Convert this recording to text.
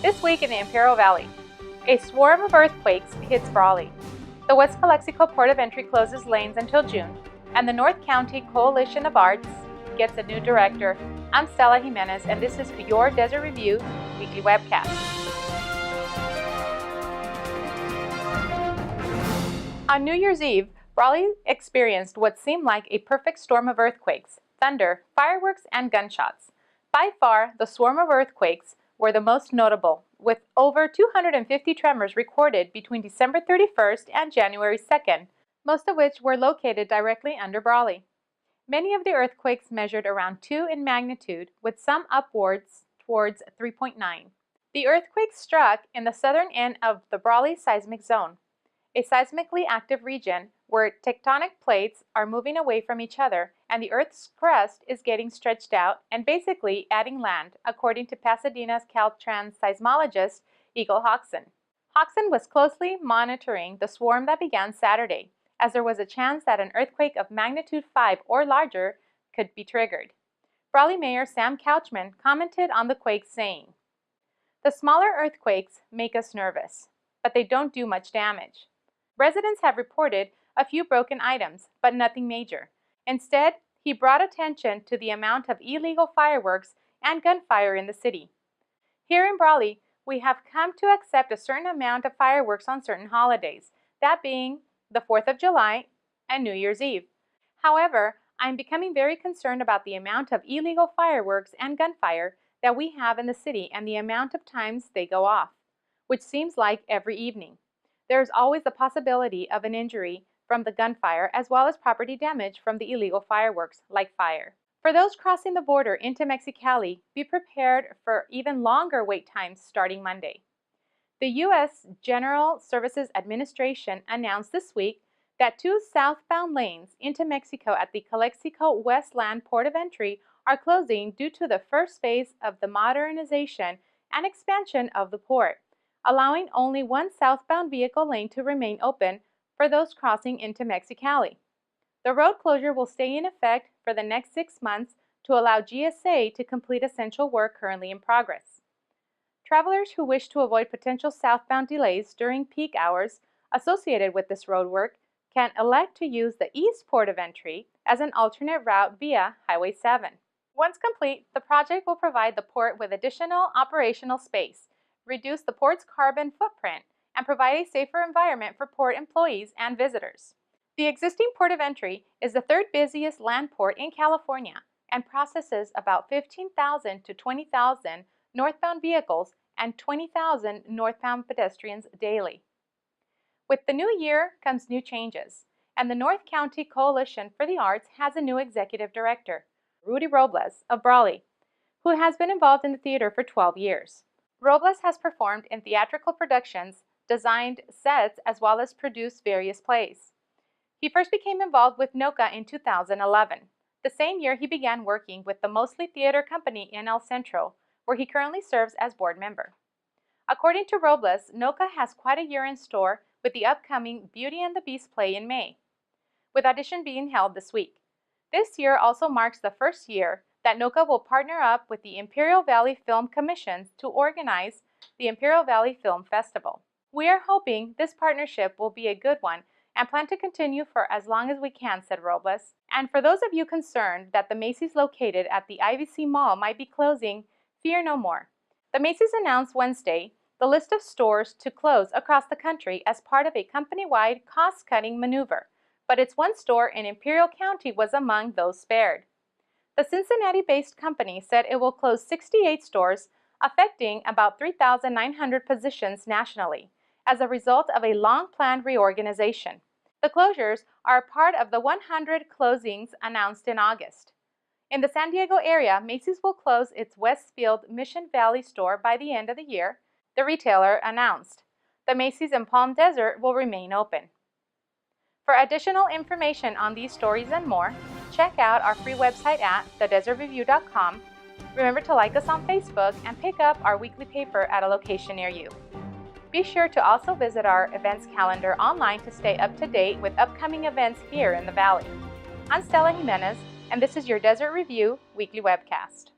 This week in the Imperial Valley, a swarm of earthquakes hits Brawley. The West Calexico port of entry closes lanes until June, and the North County Coalition of Arts gets a new director. I'm Stella Jimenez, and this is your Desert Review weekly webcast. On New Year's Eve, Brawley experienced what seemed like a perfect storm of earthquakes, thunder, fireworks, and gunshots. By far, the swarm of earthquakes were the most notable, with over 250 tremors recorded between December 31st and January 2nd, most of which were located directly under Brawley. Many of the earthquakes measured around 2 in magnitude, with some upwards towards 3.9. The earthquake struck in the southern end of the Brawley seismic zone, a seismically active region where tectonic plates are moving away from each other and the Earth's crust is getting stretched out and basically adding land, according to Pasadena's Caltrans seismologist Eagle Hodgson. Hodgson was closely monitoring the swarm that began Saturday, as there was a chance that an earthquake of magnitude 5 or larger could be triggered. Brawley Mayor Sam Couchman commented on the quake, saying, "The smaller earthquakes make us nervous, but they don't do much damage. Residents have reported a few broken items, but nothing major. Instead, he brought attention to the amount of illegal fireworks and gunfire in the city. Here in Brawley, we have come to accept a certain amount of fireworks on certain holidays, that being the 4th of July and New Year's Eve. However, I'm becoming very concerned about the amount of illegal fireworks and gunfire that we have in the city and the amount of times they go off, which seems like every evening. There is always the possibility of an injury from the gunfire as well as property damage from the illegal fireworks, like fire. For those crossing the border into Mexicali, be prepared for even longer wait times starting Monday." The U.S. General Services Administration announced this week that 2 southbound lanes into Mexico at the Calexico Westland port of entry are closing due to the first phase of the modernization and expansion of the port, allowing only 1 southbound vehicle lane to remain open for those crossing into Mexicali. The road closure will stay in effect for the next 6 months to allow GSA to complete essential work currently in progress. Travelers who wish to avoid potential southbound delays during peak hours associated with this road work can elect to use the east port of entry as an alternate route via Highway 7. Once complete, the project will provide the port with additional operational space, reduce the port's carbon footprint, and provide a safer environment for port employees and visitors. The existing port of entry is the 3rd busiest land port in California and processes about 15,000 to 20,000 northbound vehicles and 20,000 northbound pedestrians daily. With the new year comes new changes, and the North County Coalition for the Arts has a new executive director, Rudy Robles of Brawley, who has been involved in the theater for 12 years. Robles has performed in theatrical productions, designed sets, as well as produced various plays. He first became involved with NoCCA in 2011. The same year, he began working with the Mostly Theater Company in El Centro, where he currently serves as board member. According to Robles, NoCCA has quite a year in store with the upcoming Beauty and the Beast play in May, with audition being held this week. This year also marks the first year that NoCCA will partner up with the Imperial Valley Film Commission to organize the Imperial Valley Film Festival. "We are hoping this partnership will be a good one and plan to continue for as long as we can," said Robles. And for those of you concerned that the Macys located at the IVC Mall might be closing, fear no more. The Macys announced Wednesday the list of stores to close across the country as part of a company-wide cost-cutting maneuver, but its one store in Imperial County was among those spared. The Cincinnati-based company said it will close 68 stores, affecting about 3,900 positions nationally, as a result of a long-planned reorganization. The closures are part of the 100 closings announced in August. In the San Diego area, Macys will close its Westfield Mission Valley store by the end of the year, the retailer announced. The Macys in Palm Desert will remain open. For additional information on these stories and more, check out our free website at thedesertreview.com. Remember to like us on Facebook and pick up our weekly paper at a location near you. Be sure to also visit our events calendar online to stay up to date with upcoming events here in the Valley. I'm Stella Jimenez, and this is your Desert Review Weekly Webcast.